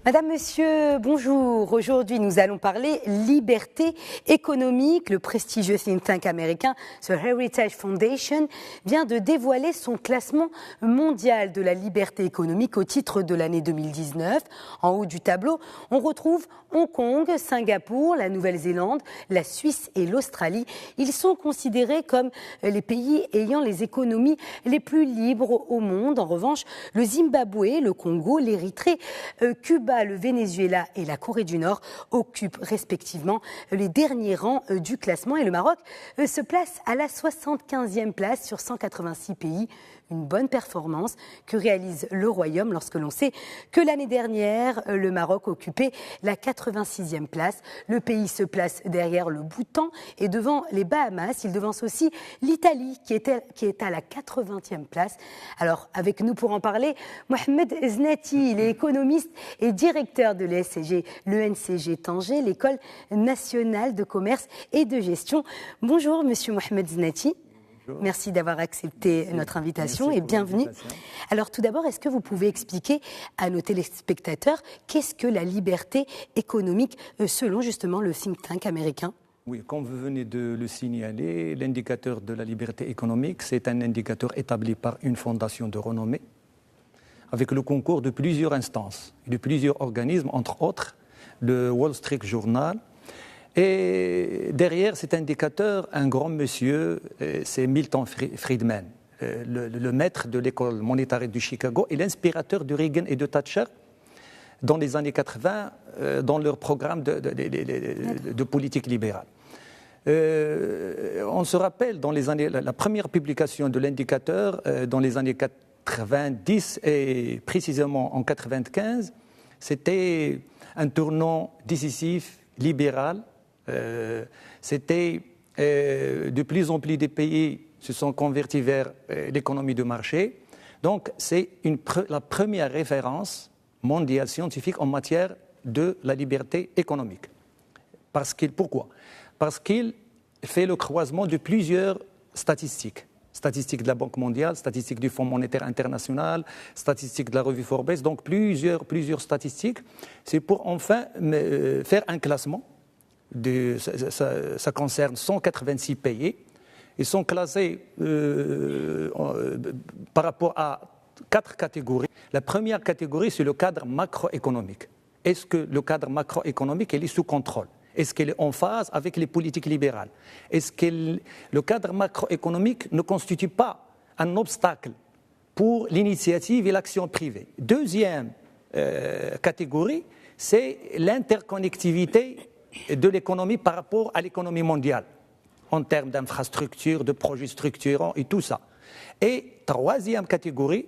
Madame, Monsieur, bonjour. Aujourd'hui, nous allons parler liberté économique. Le prestigieux think tank américain, The Heritage Foundation, vient de dévoiler son classement mondial de la liberté économique au titre de l'année 2019. En haut du tableau, on retrouve Hong Kong, Singapour, la Nouvelle-Zélande, la Suisse et l'Australie. Ils sont considérés comme les pays ayant les économies les plus libres au monde. En revanche, le Zimbabwe, le Congo, l'Érythrée, Cuba, le Venezuela et la Corée du Nord occupent respectivement les derniers rangs du classement. Et le Maroc se place à la 75e place sur 186 pays. Une bonne performance que réalise le Royaume lorsque l'on sait que l'année dernière, le Maroc occupait la 86e place. Le pays se place derrière le Bhoutan et devant les Bahamas. Il devance aussi l'Italie qui est à la 80e place. Alors, avec nous pour en parler, Mohamed Znati, il est économiste et directeur de l'ENCG Tanger, l'École nationale de commerce et de gestion. Bonjour, monsieur Mohamed Znati. Merci d'avoir accepté notre invitation et bienvenue. Alors tout d'abord, est-ce que vous pouvez expliquer à nos téléspectateurs qu'est-ce que la liberté économique selon justement le think tank américain ? Oui, comme vous venez de le signaler, l'indicateur de la liberté économique, c'est un indicateur établi par une fondation de renommée avec le concours de plusieurs instances et de plusieurs organismes, entre autres le Wall Street Journal. Et derrière cet indicateur, un grand monsieur, c'est Milton Friedman, le maître de l'école monétaire de Chicago et l'inspirateur de Reagan et de Thatcher dans les années 80, dans leur programme de politique libérale. On se rappelle, dans les années, la première publication de l'indicateur, dans les années 90 et précisément en 95, c'était un tournant décisif, libéral. De plus en plus de pays se sont convertis vers l'économie de marché. Donc, c'est la première référence mondiale scientifique en matière de la liberté économique. Pourquoi ? Parce qu'il fait le croisement de plusieurs statistiques. Statistiques de la Banque mondiale, statistiques du Fonds monétaire international, statistiques de la revue Forbes, donc plusieurs statistiques. C'est pour enfin faire un classement. Ça concerne 186 pays. Ils sont classés par rapport à 4 catégories. La première catégorie, c'est le cadre macroéconomique. Est-ce que le cadre macroéconomique est sous contrôle ? Est-ce qu'il est en phase avec les politiques libérales ? Est-ce que le cadre macroéconomique ne constitue pas un obstacle pour l'initiative et l'action privée ? Deuxième catégorie, c'est l'interconnectivité de l'économie par rapport à l'économie mondiale, en termes d'infrastructures, de projets structurants et tout ça. Et troisième catégorie,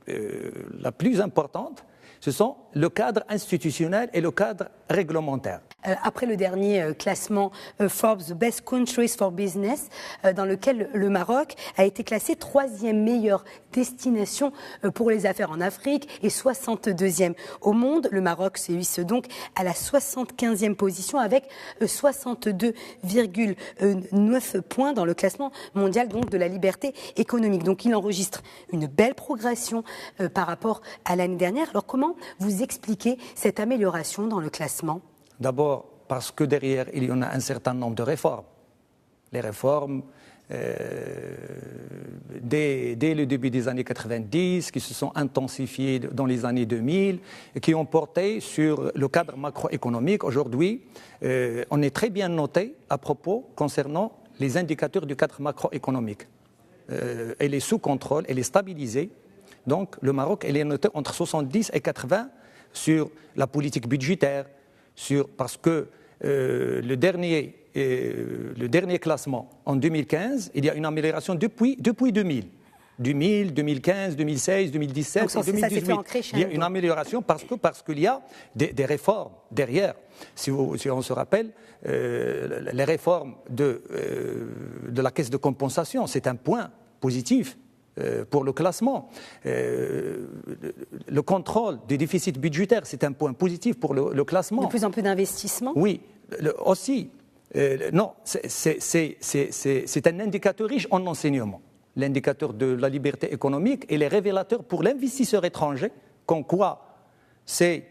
la plus importante, ce sont le cadre institutionnel et le cadre réglementaire. Après le dernier classement Forbes Best Countries for Business, dans lequel le Maroc a été classé 3e meilleure destination pour les affaires en Afrique et 62e au monde, le Maroc se hisse donc à la 75e position avec 62,9 points dans le classement mondial donc, de la liberté économique. Donc il enregistre une belle progression par rapport à l'année dernière. Alors comment vous expliquez cette amélioration dans le classement ? D'abord, parce que derrière, il y en a un certain nombre de réformes. Les réformes, dès le début des années 90, qui se sont intensifiées dans les années 2000, et qui ont porté sur le cadre macroéconomique. Aujourd'hui, on est très bien noté à propos concernant les indicateurs du cadre macroéconomique. Elle est sous contrôle, elle est stabilisée. Donc, le Maroc, elle est noté entre 70 et 80 sur la politique budgétaire, parce que le dernier classement en 2015, il y a une amélioration depuis 2000. 2015, 2016, 2017 Donc, et 2018. Il y a une amélioration parce qu'il y a des réformes derrière. Si on se rappelle, les réformes de la caisse de compensation, c'est un point positif pour le classement. Le contrôle des déficits budgétaires, c'est un point positif pour le classement. De plus en plus d'investissements ? Oui, aussi. Non, c'est un indicateur riche en enseignement. L'indicateur de la liberté économique et les révélateurs pour l'investisseur étranger, comme quoi c'est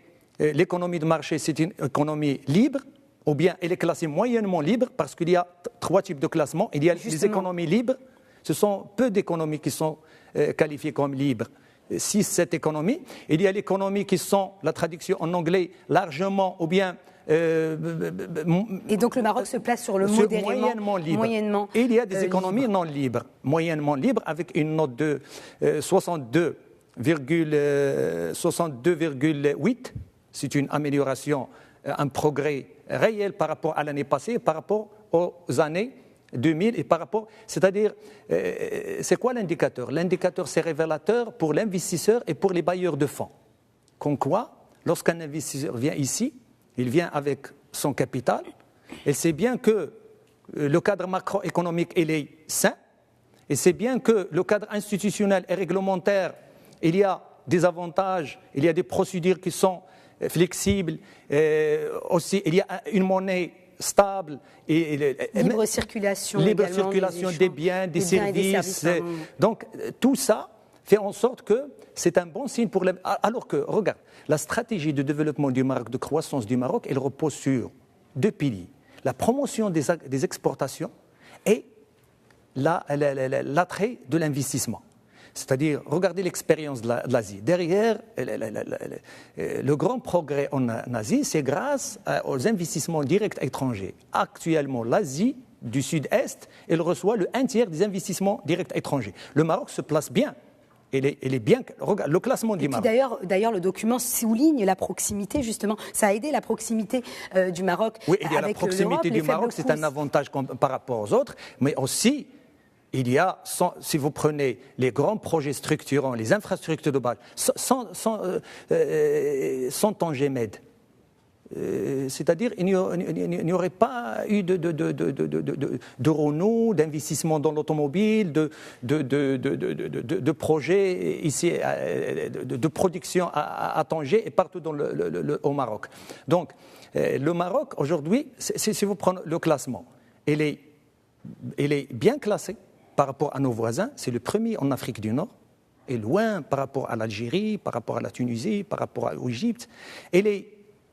l'économie de marché, c'est une économie libre, ou bien elle est classée moyennement libre, parce qu'il y a 3 types de classement. Il y a les économies libres, ce sont peu d'économies qui sont qualifiées comme libres. 6-7 économies. Il y a l'économie qui sont, la traduction en anglais, largement ou bien... et donc le Maroc se place sur le modérément libre. Moyennement et il y a des économies libre. Non libres, moyennement libres, avec une note de 62,8. C'est une amélioration, un progrès réel par rapport à l'année passée, par rapport aux années 2000 et par rapport, c'est-à-dire, c'est quoi l'indicateur? L'indicateur, c'est révélateur pour l'investisseur et pour les bailleurs de fonds. Comme quoi, lorsqu'un investisseur vient ici, il vient avec son capital, et c'est bien que le cadre macroéconomique il est sain, et c'est bien que le cadre institutionnel et réglementaire, il y a des avantages, il y a des procédures qui sont flexibles, aussi il y a une monnaie stable et libre circulation des biens, des services. Donc tout ça fait en sorte que c'est un bon signe pour alors que, regarde, la stratégie de développement du Maroc, de croissance du Maroc, elle repose sur 2 piliers. La promotion des exportations et l'attrait de l'investissement. C'est-à-dire, regardez l'expérience de l'Asie. Derrière, le grand progrès en Asie, c'est grâce aux investissements directs étrangers. Actuellement, l'Asie du Sud-Est, elle reçoit le 1/3 des investissements directs étrangers. Le Maroc se place bien. Elle est bien. Regarde, le classement du Maroc. D'ailleurs, le document souligne la proximité, justement. Ça a aidé la proximité du Maroc. Oui, il y a la proximité du Maroc, c'est un avantage par rapport aux autres, mais aussi. Il y a, si vous prenez les grands projets structurants, les infrastructures de base, sans Tangemed, c'est-à-dire il n'y aurait pas eu de renouveau, d'investissement dans l'automobile, de projets ici, de production à Tanger et partout au Maroc. Donc, le Maroc, aujourd'hui, si vous prenez le classement, il est bien classé. Par rapport à nos voisins, c'est le premier en Afrique du Nord, et loin par rapport à l'Algérie, par rapport à la Tunisie, par rapport à l'Égypte. Elle est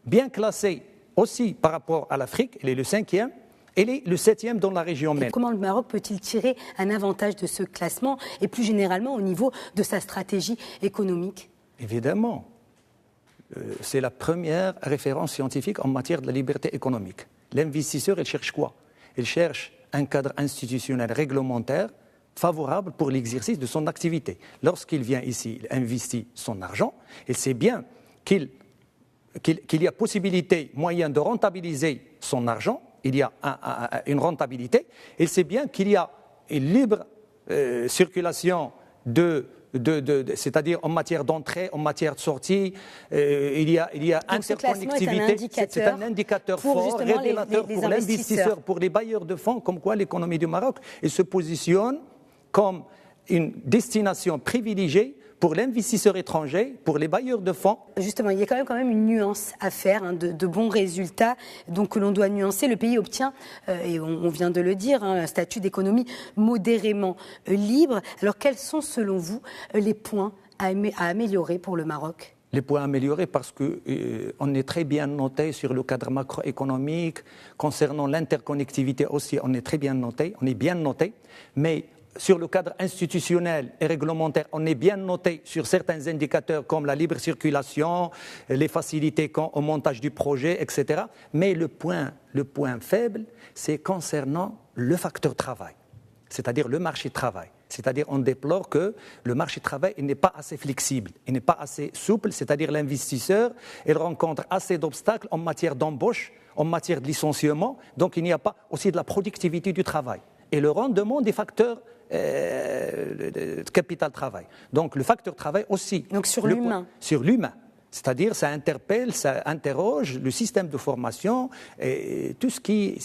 bien classée aussi par rapport à l'Afrique, elle est le 5e, elle est le 7e dans la région même. Comment le Maroc peut-il tirer un avantage de ce classement et plus généralement au niveau de sa stratégie économique? Évidemment, c'est la première référence scientifique en matière de la liberté économique. L'investisseur, il cherche quoi? Il cherche un cadre institutionnel réglementaire favorable pour l'exercice de son activité. Lorsqu'il vient ici, il investit son argent, et c'est bien qu'il y a possibilité, moyen de rentabiliser son argent, il y a une rentabilité, et c'est bien qu'il y a une libre circulation c'est-à-dire en matière d'entrée, en matière de sortie, il y a interconnectivité. C'est un indicateur fort, révélateur pour l'investisseur, pour les bailleurs de fonds, comme quoi l'économie du Maroc se positionne comme une destination privilégiée pour l'investisseur étranger, pour les bailleurs de fonds. Justement, il y a quand même une nuance à faire, de bons résultats, donc que l'on doit nuancer. Le pays obtient, et on vient de le dire, un statut d'économie modérément libre. Alors, quels sont, selon vous, les points à améliorer pour le Maroc ? Les points améliorés parce qu'on est très bien noté sur le cadre macroéconomique. Concernant l'interconnectivité aussi, on est très bien noté, mais sur le cadre institutionnel et réglementaire, on est bien noté sur certains indicateurs comme la libre circulation, les facilités au montage du projet, etc. Mais le point faible, c'est concernant le facteur travail, c'est-à-dire le marché travail. C'est-à-dire on déplore que le marché travail n'est pas assez flexible, il n'est pas assez souple, c'est-à-dire l'investisseur, il rencontre assez d'obstacles en matière d'embauche, en matière de licenciement, donc il n'y a pas aussi de la productivité du travail. Et le rendement des facteurs de capital travail. Donc le facteur travail aussi. Donc sur l'humain. Sur l'humain. C'est-à-dire ça interpelle, ça interroge le système de formation et tout ce qui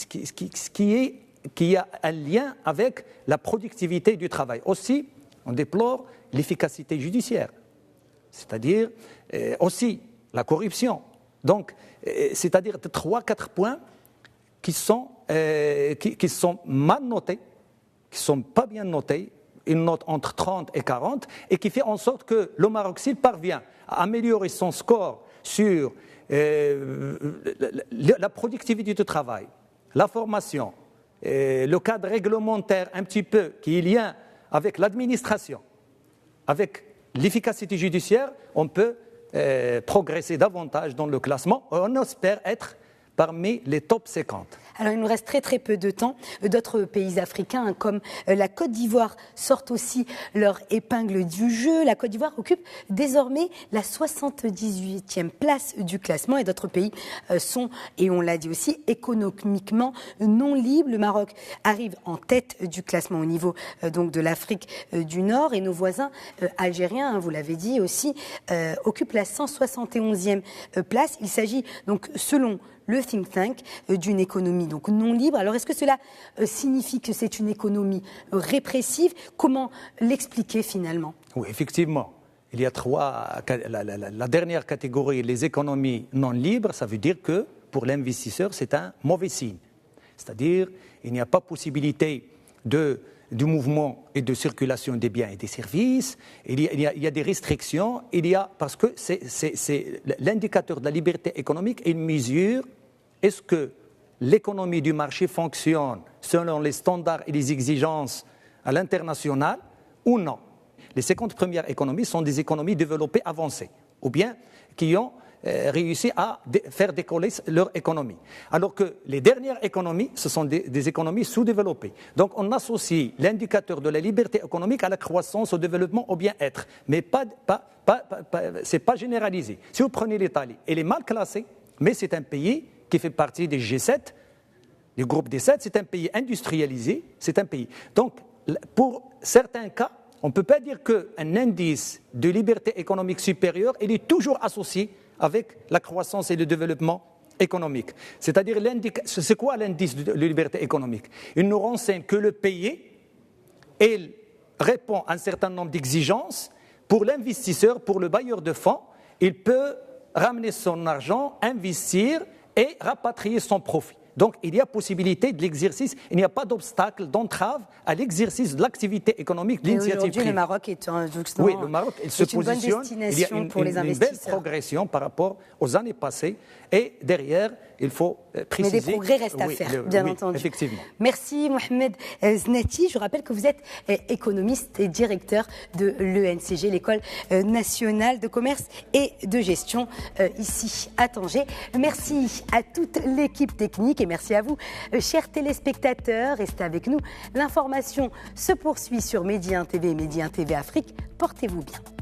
a un lien avec la productivité du travail. Aussi, on déplore l'efficacité judiciaire. C'est-à-dire aussi la corruption. Donc, c'est-à-dire 3-4 points qui sont mal notés, qui ne sont pas bien notés, une note entre 30 et 40, et qui fait en sorte que le Maroc, s'il parvient à améliorer son score sur la productivité du travail, la formation, le cadre réglementaire un petit peu qui est lié avec l'administration, avec l'efficacité judiciaire, on peut progresser davantage dans le classement. On espère être parmi les top 50. Alors il nous reste très très peu de temps. D'autres pays africains comme la Côte d'Ivoire sortent aussi leur épingle du jeu. La Côte d'Ivoire occupe désormais la 78e place du classement et d'autres pays sont, et on l'a dit aussi, économiquement non libres. Le Maroc arrive en tête du classement au niveau donc de l'Afrique du Nord et nos voisins algériens, vous l'avez dit aussi, occupent la 171e place. Il s'agit donc selon le think tank d'une économie donc non libre. Alors est-ce que cela signifie que c'est une économie répressive? Comment l'expliquer finalement? Oui, effectivement. Il y a la dernière catégorie, les économies non libres, ça veut dire que pour l'investisseur, c'est un mauvais signe. C'est-à-dire il n'y a pas possibilité du mouvement et de circulation des biens et des services, il y a des restrictions, parce que c'est l'indicateur de la liberté économique et une mesure, est-ce que l'économie du marché fonctionne selon les standards et les exigences à l'international ou non. Les 50 premières économies sont des économies développées avancées, ou bien qui ont réussi à faire décoller leur économie. Alors que les dernières économies, ce sont des économies sous-développées. Donc on associe l'indicateur de la liberté économique à la croissance, au développement, au bien-être. Mais ce n'est pas généralisé. Si vous prenez l'Italie, elle est mal classée, mais c'est un pays qui fait partie des G7, du groupe des 7, c'est un pays industrialisé, c'est un pays. Donc pour certains cas, on ne peut pas dire qu'un indice de liberté économique supérieure, il est toujours associé avec la croissance et le développement économique. C'est-à-dire, c'est quoi l'indice de liberté économique? Il nous renseigne que le pays, il répond à un certain nombre d'exigences. Pour l'investisseur, pour le bailleur de fonds, il peut ramener son argent, investir et rapatrier son profit. Donc, il y a possibilité de l'exercice, il n'y a pas d'obstacle, d'entrave à l'exercice de l'activité économique de l'initiative privée. Le Maroc est oui, le Maroc, il se positionne, il y a une belle progression par rapport aux années passées. Et derrière, il faut préciser... Mais des progrès restent à faire, bien entendu. Effectivement. Merci Mohamed Znati. Je rappelle que vous êtes économiste et directeur de l'ENCG, l'École nationale de commerce et de gestion, ici à Tanger. Merci à toute l'équipe technique et merci à vous, chers téléspectateurs. Restez avec nous. L'information se poursuit sur Média 1 TV et Média 1 TV Afrique. Portez-vous bien.